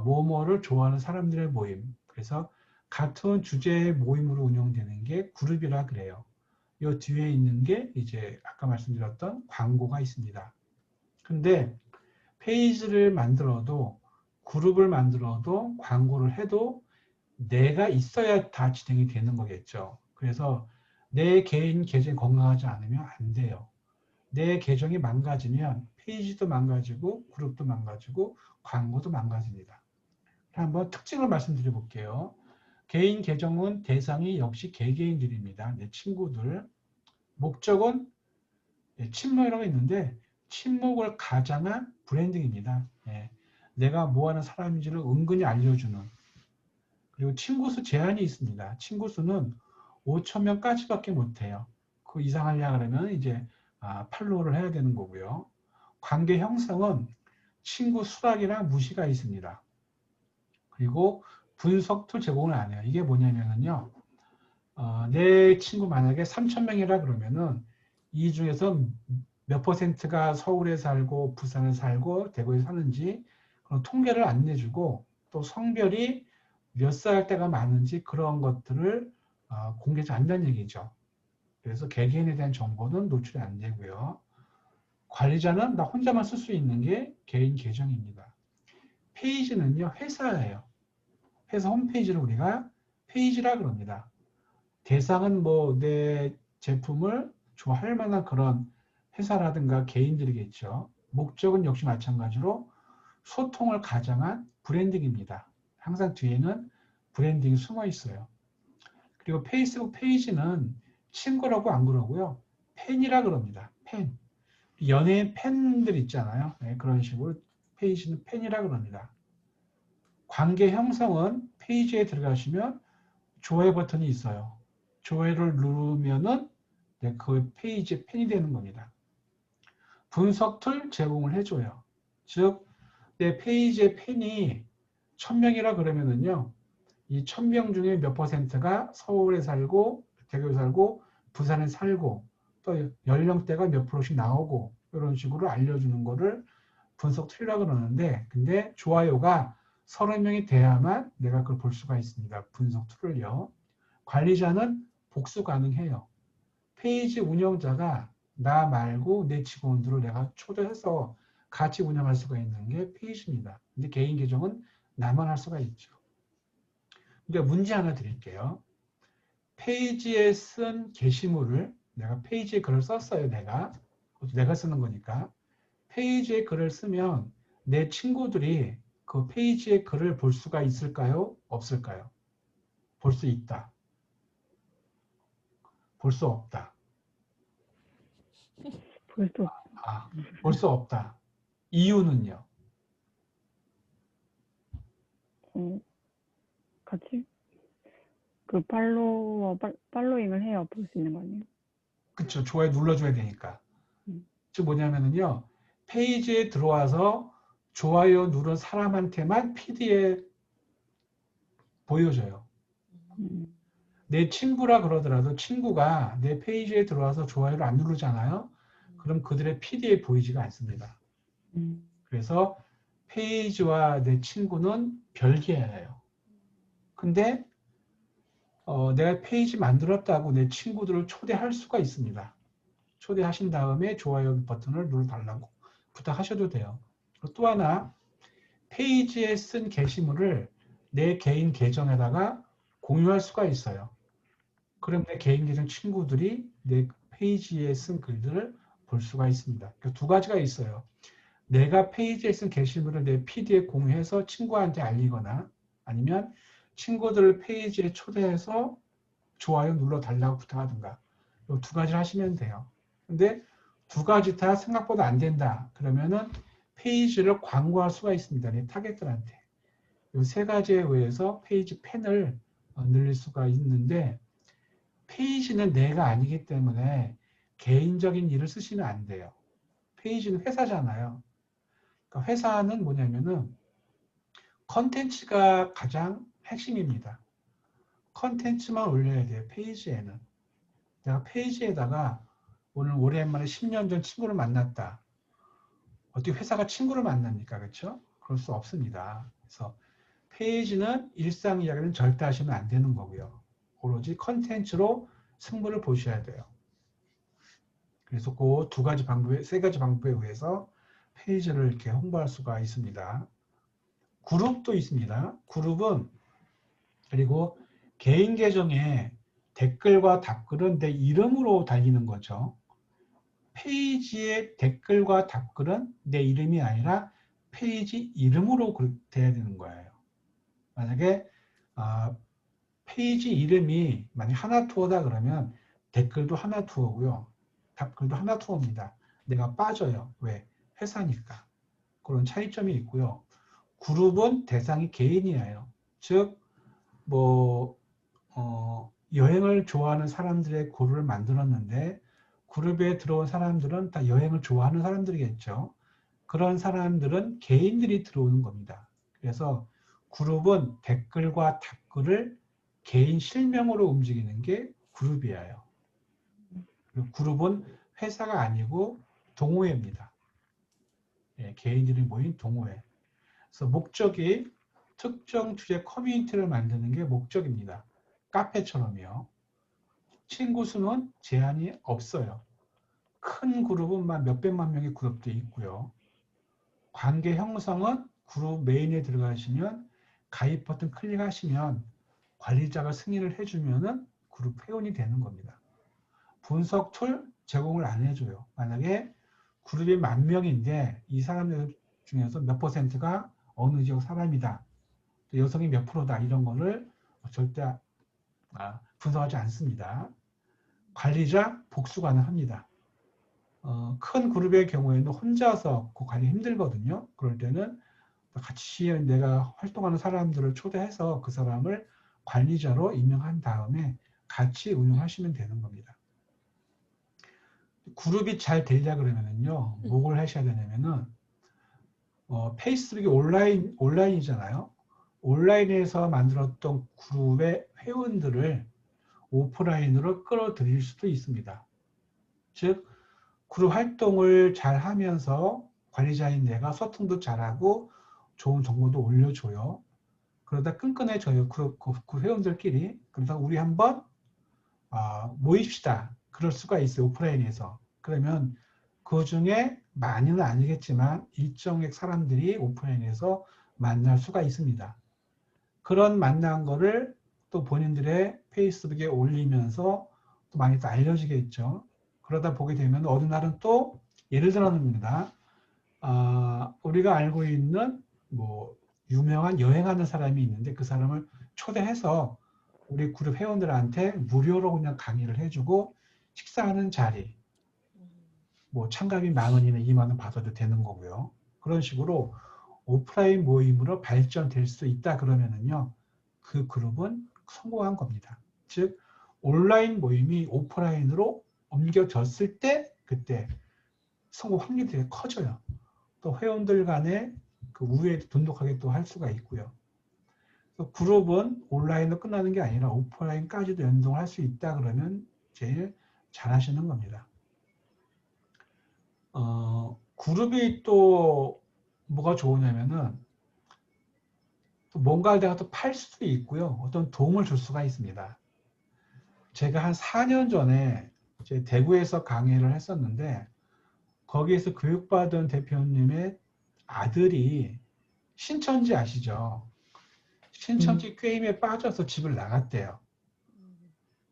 뭐뭐를 좋아하는 사람들의 모임. 그래서 같은 주제의 모임으로 운영되는 게 그룹이라 그래요. 이 뒤에 있는 게 이제 아까 말씀드렸던 광고가 있습니다. 근데 페이지를 만들어도 그룹을 만들어도 광고를 해도 내가 있어야 다 진행이 되는 거겠죠. 그래서 내 개인 계정이 건강하지 않으면 안 돼요. 내 계정이 망가지면 페이지도 망가지고 그룹도 망가지고 광고도 망가집니다. 한번 특징을 말씀드려 볼게요. 개인 계정은 대상이 역시 개개인들입니다. 내 친구들. 목적은 친목이라고 있는데 친목을 가장한 브랜딩입니다. 내가 뭐하는 사람인지를 은근히 알려주는. 그리고 친구수 제한이 있습니다. 친구수는 5,000명까지밖에 못해요. 그 이상 하려고 하면 이제 팔로우를 해야 되는 거고요. 관계 형성은 친구 수락이랑 무시가 있습니다. 그리고 분석 툴 제공을 안 해요. 이게 뭐냐면요. 내 친구 만약에 3,000명이라 그러면은 이 중에서 몇 퍼센트가 서울에 살고 부산에 살고 대구에 사는지 그런 통계를 안 내주고 또 성별이 몇 살 때가 많은지 그런 것들을 공개하지 않는다는 얘기죠. 그래서 개개인에 대한 정보는 노출이 안 되고요. 관리자는 나 혼자만 쓸 수 있는 게 개인 계정입니다. 페이지는요, 회사예요. 회사 홈페이지를 우리가 페이지라 그럽니다. 대상은 뭐 내 제품을 좋아할 만한 그런 회사라든가 개인들이겠죠. 목적은 역시 마찬가지로 소통을 가장한 브랜딩입니다. 항상 뒤에는 브랜딩이 숨어 있어요. 그리고 페이스북 페이지는 친구라고 안 그러고요. 팬이라 그럽니다. 팬. 연예인 팬들 있잖아요. 그런 식으로 페이지는 팬이라 그럽니다. 관계 형성은 페이지에 들어가시면 좋아요 버튼이 있어요. 좋아요를 누르면은 그 페이지에 팬이 되는 겁니다. 분석 툴 제공을 해줘요. 즉, 내 페이지의 팬이 1000명이라 그러면은요, 이 1000명 중에 몇 퍼센트가 서울에 살고, 대구에 살고, 부산에 살고, 또 연령대가 몇 프로씩 나오고, 이런 식으로 알려주는 거를 분석 툴이라고 그러는데, 근데 좋아요가 30명이 돼야만 내가 그걸 볼 수가 있습니다. 분석 툴을요. 관리자는 복수 가능해요. 페이지 운영자가 나 말고 내 직원들을 내가 초대해서 같이 운영할 수가 있는 게 페이지입니다. 근데 개인 계정은 나만 할 수가 있죠. 근데 문제 하나 드릴게요. 페이지에 쓴 게시물을 내가 페이지에 글을 썼어요. 내가 쓰는 거니까. 페이지에 글을 쓰면 내 친구들이 그 페이지에 글을 볼 수가 있을까요? 없을까요? 볼 수 있다. 볼 수 없다. 볼 수 없다. 이유는요? 같이 그 팔로잉을 해야 볼 수 있는 거 아니에요? 그쵸. 좋아요 눌러줘야 되니까. 즉 뭐냐면은요. 페이지에 들어와서 좋아요 누른 사람한테만 PD에 보여줘요. 내 친구라 그러더라도 친구가 내 페이지에 들어와서 좋아요를 안 누르잖아요. 그럼 그들의 PD에 보이지가 않습니다. 그래서 페이지와 내 친구는 별개예요. 근데 내가 페이지 만들었다고 내 친구들을 초대할 수가 있습니다. 초대하신 다음에 좋아요 버튼을 눌러달라고 부탁하셔도 돼요. 또 하나, 페이지에 쓴 게시물을 내 개인 계정에다가 공유할 수가 있어요. 그럼 내 개인 계정 친구들이 내 페이지에 쓴 글들을 볼 수가 있습니다. 그러니까 두 가지가 있어요. 내가 페이지에 쓴 게시물을 내 PD에 공유해서 친구한테 알리거나 아니면 친구들을 페이지에 초대해서 좋아요 눌러달라고 부탁하든가 이 두 가지를 하시면 돼요. 근데 두 가지 다 생각보다 안 된다. 그러면은 페이지를 광고할 수가 있습니다. 내 타겟들한테. 이 세 가지에 의해서 페이지 팬을 늘릴 수가 있는데 페이지는 내가 아니기 때문에 개인적인 일을 쓰시면 안 돼요. 페이지는 회사잖아요. 그러니까 회사는 뭐냐면은 컨텐츠가 가장 핵심입니다. 컨텐츠만 올려야 돼요. 페이지에는. 내가 페이지에다가 오늘 오랜만에 10년 전 친구를 만났다. 어떻게 회사가 친구를 만납니까? 그렇죠? 그럴 수 없습니다. 그래서 페이지는 일상 이야기는 절대 하시면 안 되는 거고요. 오로지 컨텐츠로 승부를 보셔야 돼요. 그래서 그 세 가지 방법에 의해서 페이지를 이렇게 홍보할 수가 있습니다. 그룹도 있습니다. 그룹은 그리고 개인 계정에 댓글과 답글은 내 이름으로 달리는 거죠. 페이지에 댓글과 답글은 내 이름이 아니라 페이지 이름으로 돼야 되는 거예요. 만약에 페이지 이름이 만약 하나투어다 그러면 댓글도 하나투어고요. 답글도 하나투어입니다. 내가 빠져요. 왜? 회사니까. 그런 차이점이 있고요. 그룹은 대상이 개인이에요. 즉, 여행을 좋아하는 사람들의 그룹을 만들었는데 그룹에 들어온 사람들은 다 여행을 좋아하는 사람들이겠죠. 그런 사람들은 개인들이 들어오는 겁니다. 그래서 그룹은 댓글과 답글을 개인 실명으로 움직이는 게 그룹이에요. 그룹은 회사가 아니고 동호회입니다. 개인들이 모인 동호회. 그래서 목적이 특정 주제 커뮤니티를 만드는 게 목적입니다. 카페처럼요. 친구 수는 제한이 없어요. 큰 그룹은 몇백만 명의 그룹도 있고요. 관계 형성은 그룹 메인에 들어가시면 가입 버튼 클릭하시면 관리자가 승인을 해주면은 그룹 회원이 되는 겁니다. 분석 툴 제공을 안 해줘요. 만약에 그룹이 10,000명인데 이 사람들 중에서 몇 퍼센트가 어느 지역 사람이다. 여성이 몇 프로다. 이런 거를 절대 분석하지 않습니다. 관리자 복수 가능합니다. 큰 그룹의 경우에는 혼자서 그 관리 힘들거든요. 그럴 때는 같이 내가 활동하는 사람들을 초대해서 그 사람을 관리자로 임명한 다음에 같이 운영하시면 되는 겁니다. 그룹이 잘 되려 그러면은요, 뭘 하셔야 되냐면은, 페이스북이 온라인이잖아요. 온라인에서 만들었던 그룹의 회원들을 오프라인으로 끌어들일 수도 있습니다. 즉, 그룹 활동을 잘 하면서 관리자인 내가 소통도 잘하고 좋은 정보도 올려줘요. 그러다 끈끈해져요. 그 회원들끼리. 그러다 우리 한번 모입시다. 그럴 수가 있어요. 오프라인에서. 그러면 그 중에 많이는 아니겠지만 일정의 사람들이 오프라인에서 만날 수가 있습니다. 그런 만난 거를 또 본인들의 페이스북에 올리면서 또 많이 또 알려지겠죠. 그러다 보게 되면 어느 날은 또 예를 들어봅니다. 우리가 알고 있는 뭐 유명한 여행하는 사람이 있는데 그 사람을 초대해서 우리 그룹 회원들한테 무료로 그냥 강의를 해주고 식사하는 자리, 뭐 참가비 10,000원이나 20,000원 받아도 되는 거고요. 그런 식으로 오프라인 모임으로 발전될 수 있다 그러면은요, 그 그룹은 성공한 겁니다. 즉 온라인 모임이 오프라인으로 옮겨졌을 때 그때 성공 확률이 되게 커져요. 또 회원들 간에 그 우회에 돈독하게 또 할 수가 있고요. 그룹은 온라인으로 끝나는 게 아니라 오프라인까지도 연동을 할 수 있다 그러면 제일 잘 하시는 겁니다. 그룹이 또 뭐가 좋으냐면은 또 뭔가를 내가 또 팔 수도 있고요. 어떤 도움을 줄 수가 있습니다. 제가 한 4년 전에 제 대구에서 강의를 했었는데 거기에서 교육받은 대표님의 아들이 신천지 아시죠? 신천지 게임에 빠져서 집을 나갔대요.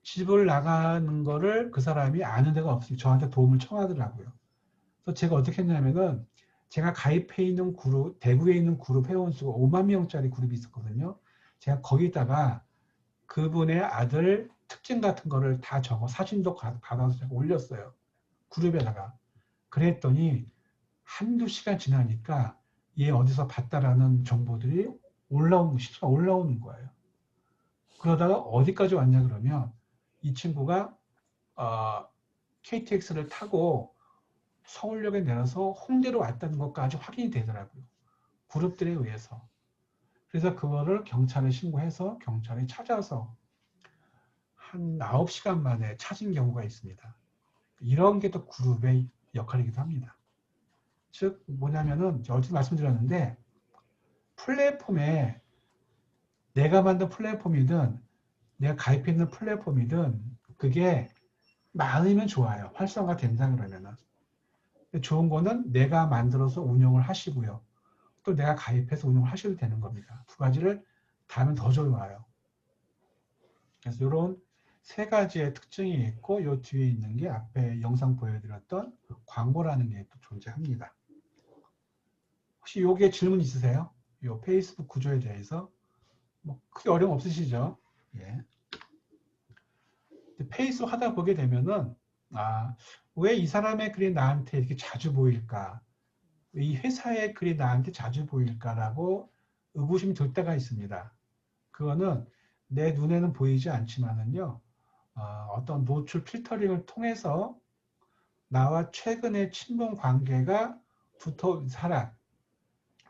집을 나가는 거를 그 사람이 아는 데가 없으니 저한테 도움을 청하더라고요. 그래서 제가 어떻게 했냐면은 제가 가입해 있는 그룹, 대구에 있는 그룹 회원 수가 5만 명짜리 그룹이 있었거든요. 제가 거기다가 그분의 아들 특징 같은 거를 다 적어 사진도 받아서 제가 올렸어요. 그룹에다가. 그랬더니 한두 시간 지나니까 얘 어디서 봤다라는 정보들이 올라오는 거예요. 그러다가 어디까지 왔냐 그러면 이 친구가 KTX를 타고 서울역에 내려서 홍대로 왔다는 것까지 확인이 되더라고요. 그룹들에 의해서. 그래서 그거를 경찰에 신고해서 경찰이 찾아서 한 9시간 만에 찾은 경우가 있습니다. 이런 게 또 그룹의 역할이기도 합니다. 즉 뭐냐면은 어제 말씀드렸는데 플랫폼에 내가 만든 플랫폼이든 내가 가입해 있는 플랫폼이든 그게 많으면 좋아요. 활성화 된다 그러면은. 좋은 거는 내가 만들어서 운영을 하시고요. 또 내가 가입해서 운영을 하셔도 되는 겁니다. 두 가지를 다 하면 더 좋아요. 그래서 이런 세 가지의 특징이 있고 이 뒤에 있는 게 앞에 영상 보여드렸던 광고라는 게 또 존재합니다. 혹시 요게 질문 있으세요? 이 페이스북 구조에 대해서 뭐 크게 어려움 없으시죠? 예. 페이스북 하다 보게 되면은 왜 이 사람의 글이 나한테 이렇게 자주 보일까? 이 회사의 글이 나한테 자주 보일까라고 의구심이 들 때가 있습니다. 그거는 내 눈에는 보이지 않지만은요, 어떤 노출 필터링을 통해서 나와 최근에 친분 관계가 두터운 사람,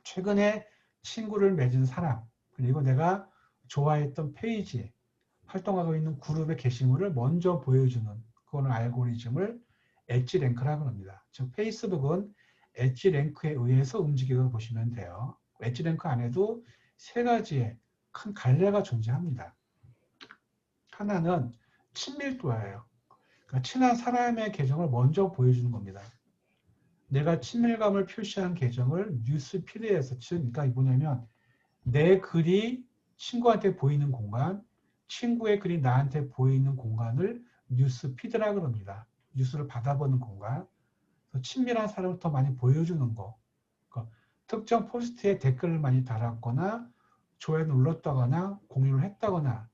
최근에 친구를 맺은 사람, 그리고 내가 좋아했던 페이지, 활동하고 있는 그룹의 게시물을 먼저 보여주는 그거는 알고리즘을 엣지 랭크라고 합니다. 즉 페이스북은 엣지 랭크에 의해서 움직이는 걸 보시면 돼요. 엣지 랭크 안에도 세 가지의 큰 갈래가 존재합니다. 하나는 친밀도예요. 그러니까 친한 사람의 계정을 먼저 보여주는 겁니다. 내가 친밀감을 표시한 계정을 뉴스 피드에서 그러니까 뭐냐면 내 글이 친구한테 보이는 공간, 친구의 글이 나한테 보이는 공간을 뉴스 피드라고 합니다. 뉴스를 받아보는 공간. 친밀한 사람을 더 많이 보여주는 거. 그러니까 특정 포스트에 댓글을 많이 달았거나 좋아요 눌렀다거나 공유를 했다거나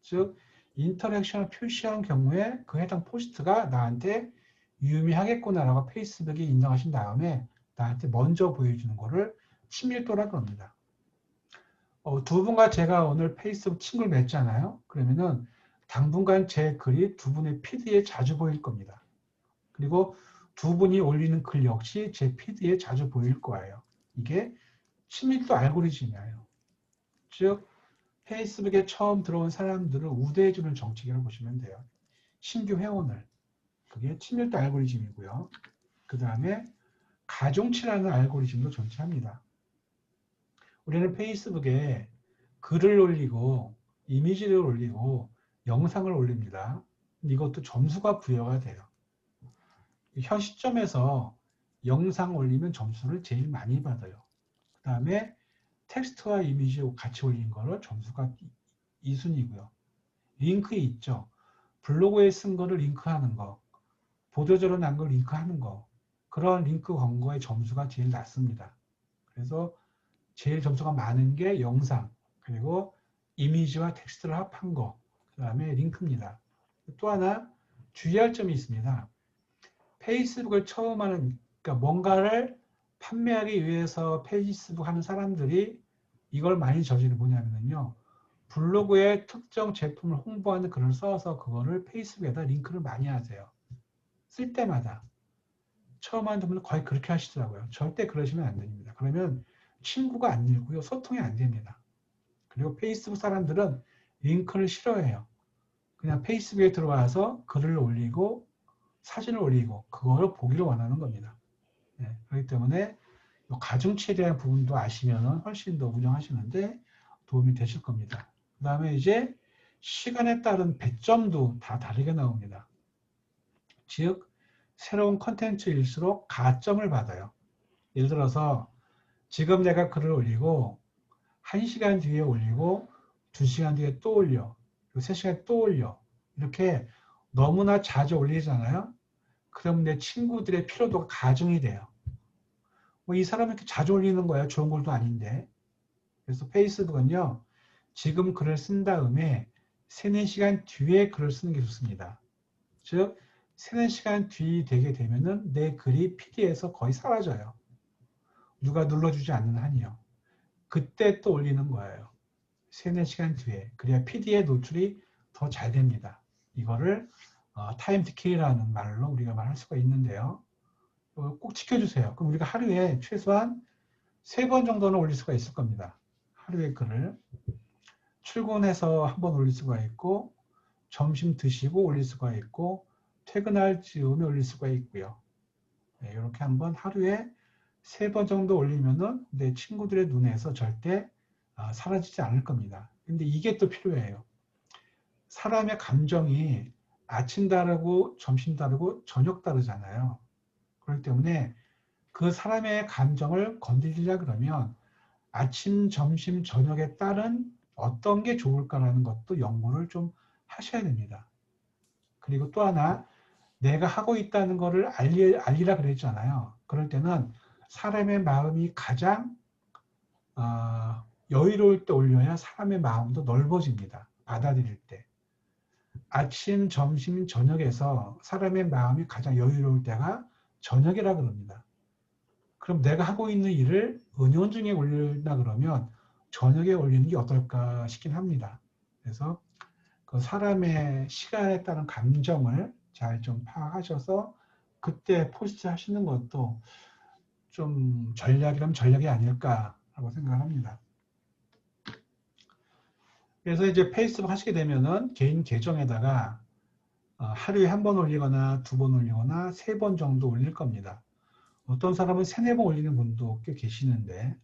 즉 인터랙션을 표시한 경우에 그 해당 포스트가 나한테 유의미하겠구나라고 페이스북이 인정하신 다음에 나한테 먼저 보여주는 거를 친밀도라고 합니다. 두 분과 제가 오늘 페이스북 친구를 맺잖아요. 그러면은 당분간 제 글이 두 분의 피드에 자주 보일 겁니다. 그리고 두 분이 올리는 글 역시 제 피드에 자주 보일 거예요. 이게 친밀도 알고리즘이에요. 즉 페이스북에 처음 들어온 사람들을 우대해주는 정책이라고 보시면 돼요. 신규 회원을. 그게 친밀도 알고리즘이고요. 그 다음에 가중치라는 알고리즘도 존재합니다. 우리는 페이스북에 글을 올리고 이미지를 올리고 영상을 올립니다. 이것도 점수가 부여가 돼요. 현 시점에서 영상 올리면 점수를 제일 많이 받아요. 그 다음에 텍스트와 이미지 같이 올린 거를 점수가 2순위고요. 링크 있죠. 블로그에 쓴 거를 링크하는 거, 보도자료 난 걸 링크하는 거, 그런 링크 광고의 점수가 제일 낮습니다. 그래서 제일 점수가 많은 게 영상, 그리고 이미지와 텍스트를 합한 거, 그 다음에 링크입니다. 또 하나 주의할 점이 있습니다. 페이스북을 처음 하는, 그러니까 뭔가를 판매하기 위해서 페이스북 하는 사람들이 이걸 많이 저지르는 뭐냐면요. 블로그에 특정 제품을 홍보하는 글을 써서 그거를 페이스북에다 링크를 많이 하세요. 쓸 때마다. 처음 하는 분은 거의 그렇게 하시더라고요. 절대 그러시면 안 됩니다. 그러면 친구가 안 늘고요. 소통이 안 됩니다. 그리고 페이스북 사람들은 링크를 싫어해요. 그냥 페이스북에 들어와서 글을 올리고 사진을 올리고 그거를 보기를 원하는 겁니다. 네, 그렇기 때문에 가중치에 대한 부분도 아시면 훨씬 더 운영하시는데 도움이 되실 겁니다. 그 다음에 이제 시간에 따른 배점도 다 다르게 나옵니다. 즉 새로운 컨텐츠일수록 가점을 받아요. 예를 들어서 지금 내가 글을 올리고 1시간 뒤에 올리고 2시간 뒤에 또 올려 그리고 3시간 또 올려 이렇게 너무나 자주 올리잖아요. 그럼 내 친구들의 피로도가 가중이 돼요. 뭐 이 사람이 이렇게 자주 올리는 거예요. 좋은 글도 아닌데. 그래서 페이스북은요. 지금 글을 쓴 다음에 3, 4시간 뒤에 글을 쓰는 게 좋습니다. 즉 3, 4시간 뒤 되게 되면은 내 글이 PD에서 거의 사라져요. 누가 눌러주지 않는 한이요. 그때 또 올리는 거예요. 3, 4시간 뒤에. 그래야 PD의 노출이 더 잘 됩니다. 이거를 타임 디케이라는 말로 우리가 말할 수가 있는데요. 꼭 지켜주세요. 그럼 우리가 하루에 최소한 3번 정도는 올릴 수가 있을 겁니다. 하루에 글을. 출근해서 한번 올릴 수가 있고 점심 드시고 올릴 수가 있고 퇴근할 즈음에 올릴 수가 있고요. 네, 이렇게 한번 하루에 3번 정도 올리면은 내 친구들의 눈에서 절대 사라지지 않을 겁니다. 근데 이게 또 필요해요. 사람의 감정이 아침 다르고 점심 다르고 저녁 다르잖아요. 그렇기 때문에 그 사람의 감정을 건드리려 그러면 아침, 점심, 저녁에 따른 어떤 게 좋을까라는 것도 연구를 좀 하셔야 됩니다. 그리고 또 하나 내가 하고 있다는 것을 알리라 그랬잖아요. 그럴 때는 사람의 마음이 가장 여유로울 때 올려야 사람의 마음도 넓어집니다. 받아들일 때. 아침, 점심, 저녁에서 사람의 마음이 가장 여유로울 때가 저녁이라 그럽니다. 그럼 내가 하고 있는 일을 은연중에 올린다 그러면 저녁에 올리는 게 어떨까 싶긴 합니다. 그래서 그 사람의 시간에 따른 감정을 잘 좀 파악하셔서 그때 포스트 하시는 것도 좀 전략이라면 전략이 아닐까라고 생각합니다. 그래서 이제 페이스북 하시게 되면은 개인 계정에다가 하루에 1번 올리거나 2번 올리거나 3번 정도 올릴 겁니다. 어떤 사람은 3, 4번 올리는 분도 꽤 계시는데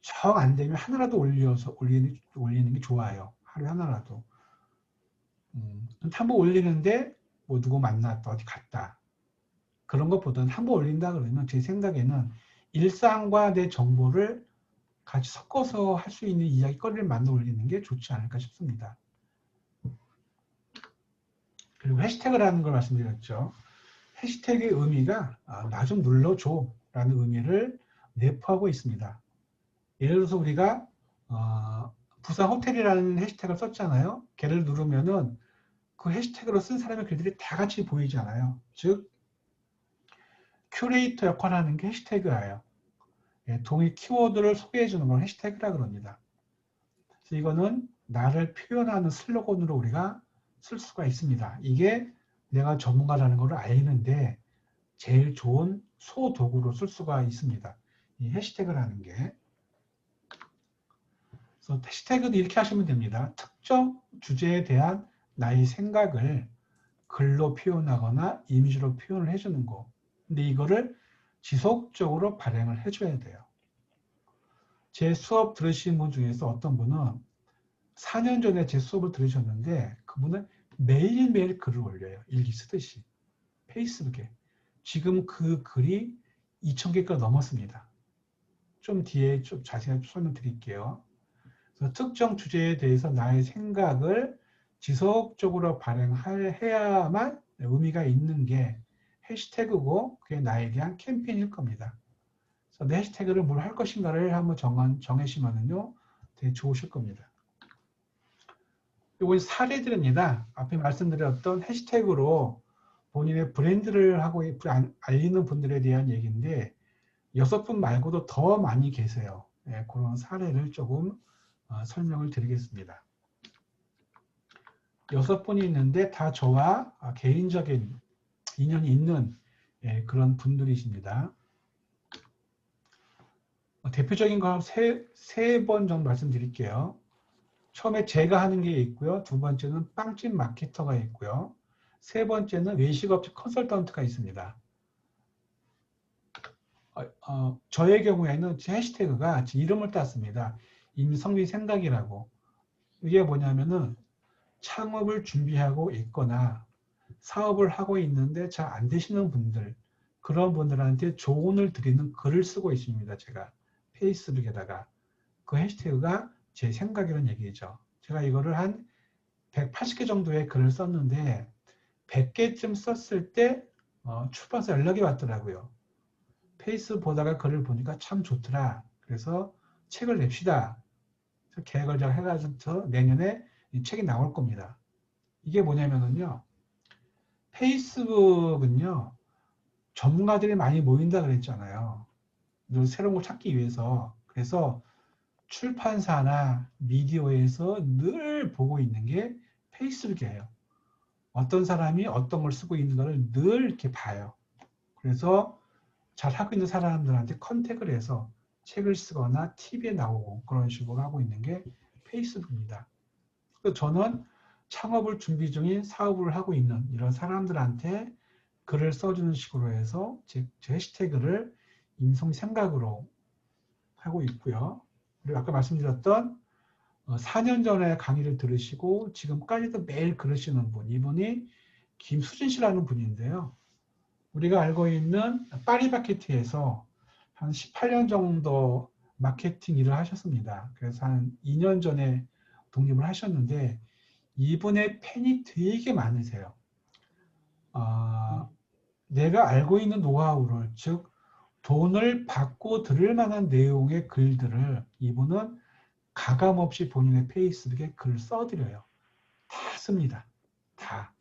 정 안 되면 하나라도 올리는 게 좋아요. 하루에 하나라도. 한 번 올리는데 뭐 누구 만났다 어디 갔다 그런 것보다는 한 번 올린다 그러면 제 생각에는 일상과 내 정보를 같이 섞어서 할 수 있는 이야기거리를 만들어 올리는 게 좋지 않을까 싶습니다. 그리고 해시태그라는 걸 말씀드렸죠. 해시태그의 의미가 나 좀 눌러줘 라는 의미를 내포하고 있습니다. 예를 들어서 우리가 부산 호텔이라는 해시태그를 썼잖아요. 걔를 누르면은 그 해시태그로 쓴 사람의 글들이 다 같이 보이잖아요. 즉 큐레이터 역할을 하는 게 해시태그예요. 동일 키워드를 소개해 주는 걸 해시태그라 그럽니다. 그래서 이거는 나를 표현하는 슬로건으로 우리가 쓸 수가 있습니다. 이게 내가 전문가라는 걸 알리는데 제일 좋은 소도구로 쓸 수가 있습니다. 이 해시태그라는 게. 그래서 해시태그도 이렇게 하시면 됩니다. 특정 주제에 대한 나의 생각을 글로 표현하거나 이미지로 표현을 해주는 거. 근데 이거를 지속적으로 발행을 해줘야 돼요. 제 수업 들으신 분 중에서 어떤 분은 4년 전에 제 수업을 들으셨는데 그분은 매일매일 글을 올려요. 일기 쓰듯이. 페이스북에. 지금 그 글이 2,000개가 넘었습니다. 좀 뒤에 좀 자세히 설명드릴게요. 그래서 특정 주제에 대해서 나의 생각을 지속적으로 발행해야만 의미가 있는 게 해시태그고 그게 나에 대한 캠페인일 겁니다. 그래서 내 해시태그를 뭘 할 것인가를 한번 정해시면은요 되게 좋으실 겁니다. 이건 사례들입니다. 앞에 말씀드렸던 해시태그로 본인의 브랜드를 하고 알리는 분들에 대한 얘기인데 6분 말고도 더 많이 계세요. 네, 그런 사례를 조금 설명을 드리겠습니다. 6분이 있는데 다 저와 개인적인 인연이 있는 그런 분들이십니다. 대표적인 거 세 번 정도 말씀드릴게요. 처음에 제가 하는 게 있고요. 두 번째는 빵집 마케터가 있고요. 세 번째는 외식업체 컨설턴트가 있습니다. 저의 경우에는 제 해시태그가 제 이름을 땄습니다. 임성빈 생각이라고. 이게 뭐냐면은 창업을 준비하고 있거나 사업을 하고 있는데 잘 안 되시는 분들, 그런 분들한테 조언을 드리는 글을 쓰고 있습니다. 제가 페이스북에다가. 그 해시태그가 제 생각이라는 얘기죠. 제가 이거를 한 180개 정도의 글을 썼는데 100개쯤 썼을 때 출판사 연락이 왔더라고요. 페이스 보다가 글을 보니까 참 좋더라. 그래서 책을 냅시다. 그래서 계획을 제가 해가지고 내년에 이 책이 나올 겁니다. 이게 뭐냐면요. 페이스북은요. 전문가들이 많이 모인다 그랬잖아요. 새로운 걸 찾기 위해서. 그래서 출판사나 미디어에서 늘 보고 있는 게 페이스북이에요. 어떤 사람이 어떤 걸 쓰고 있는가를 늘 이렇게 봐요. 그래서 잘 하고 있는 사람들한테 컨택을 해서 책을 쓰거나 TV에 나오고 그런 식으로 하고 있는 게 페이스북입니다. 그래서 저는 창업을 준비 중인 사업을 하고 있는 이런 사람들한테 글을 써주는 식으로 해서 제 해시태그를 임성생각으로 하고 있고요. 그리고 아까 말씀드렸던 4년 전에 강의를 들으시고 지금까지도 매일 글을 쓰는 분, 이분이 김수진 씨라는 분인데요. 우리가 알고 있는 파리바게트에서 한 18년 정도 마케팅 일을 하셨습니다. 그래서 한 2년 전에 독립을 하셨는데 이분의 팬이 되게 많으세요. 내가 알고 있는 노하우를, 즉 돈을 받고 들을 만한 내용의 글들을 이분은 가감없이 본인의 페이스북에 글을 써드려요. 다 씁니다. 다.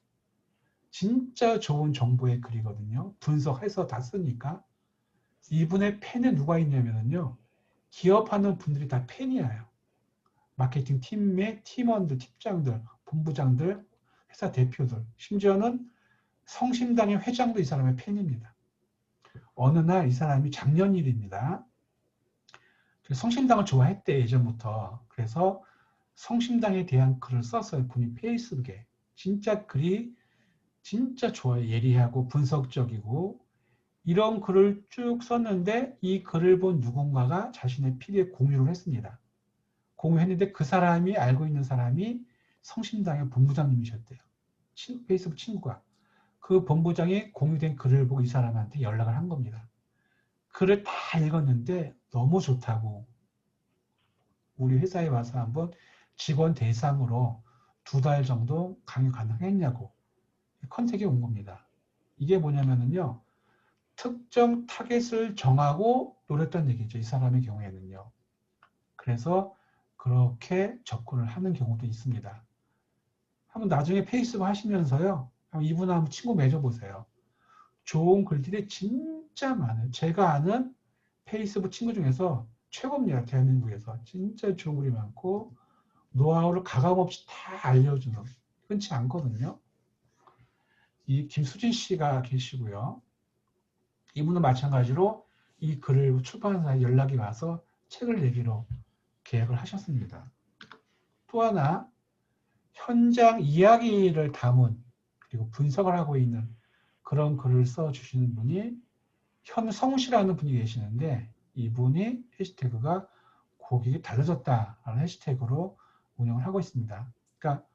진짜 좋은 정보의 글이거든요. 분석해서 다 쓰니까. 이분의 팬에 누가 있냐면요. 기업하는 분들이 다 팬이에요. 마케팅 팀의 팀원들, 팀장들, 본부장들, 회사 대표들, 심지어는 성심당의 회장도 이 사람의 팬입니다. 어느 날 이 사람이 작년 일입니다. 성심당을 좋아했대, 예전부터. 그래서 성심당에 대한 글을 썼어요. 본인 페이스북에. 진짜 글이 진짜 좋아요. 예리하고 분석적이고 이런 글을 쭉 썼는데 이 글을 본 누군가가 자신의 피드에 공유를 했습니다. 공유했는데 그 사람이 알고 있는 사람이 성심당의 본부장님이셨대요. 페이스북 친구가. 그 본부장이 공유된 글을 보고 이 사람한테 연락을 한 겁니다. 글을 다 읽었는데 너무 좋다고 우리 회사에 와서 한번 직원 대상으로 2달 정도 강의 가능했냐고 컨택이 온 겁니다. 이게 뭐냐면요. 특정 타겟을 정하고 노렸다는 얘기죠. 이 사람의 경우에는요. 그래서 그렇게 접근을 하는 경우도 있습니다. 한번 나중에 페이스북 하시면서요. 이분 한번 친구 맺어보세요. 좋은 글들이 진짜 많아요. 제가 아는 페이스북 친구 중에서 최고입니다. 대한민국에서. 진짜 좋은 글이 많고 노하우를 가감없이 다 알려주는, 흔치 않거든요. 이 김수진 씨가 계시고요. 이분은 마찬가지로 이 글을 출판사에 연락이 와서 책을 내기로 계획을 하셨습니다. 또 하나, 현장 이야기를 담은 그리고 분석을 하고 있는 그런 글을 써주시는 분이 현성씨라는 분이 계시는데, 이분이 해시태그가 고객이 달라졌다라는 해시태그로 운영을 하고 있습니다. 그러니까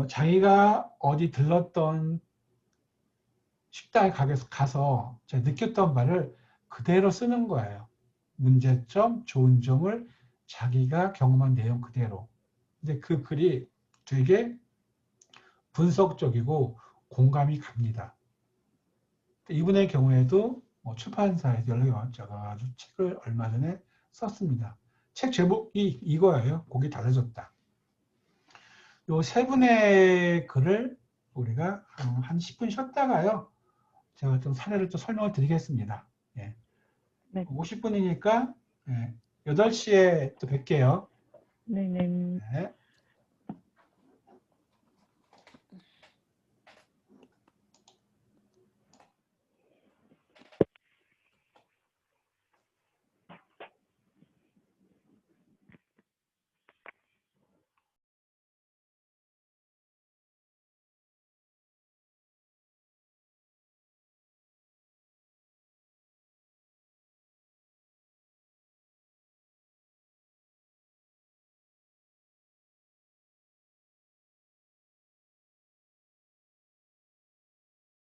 자기가 어디 들렀던 식당에 가서 제가 느꼈던 바를 그대로 쓰는 거예요. 문제점, 좋은 점을 자기가 경험한 내용 그대로. 근데 그 글이 되게 분석적이고 공감이 갑니다. 이분의 경우에도 출판사에서 연락이 와가지고 책을 얼마 전에 썼습니다. 책 제목이 이거예요. 곡이 달라졌다. 요 세 분의 글을 우리가 한 10분 쉬었다가요. 제가 좀 사례를 또 설명을 드리겠습니다. 예. 네. 50분이니까 8시에 또 뵐게요. 네네. 네.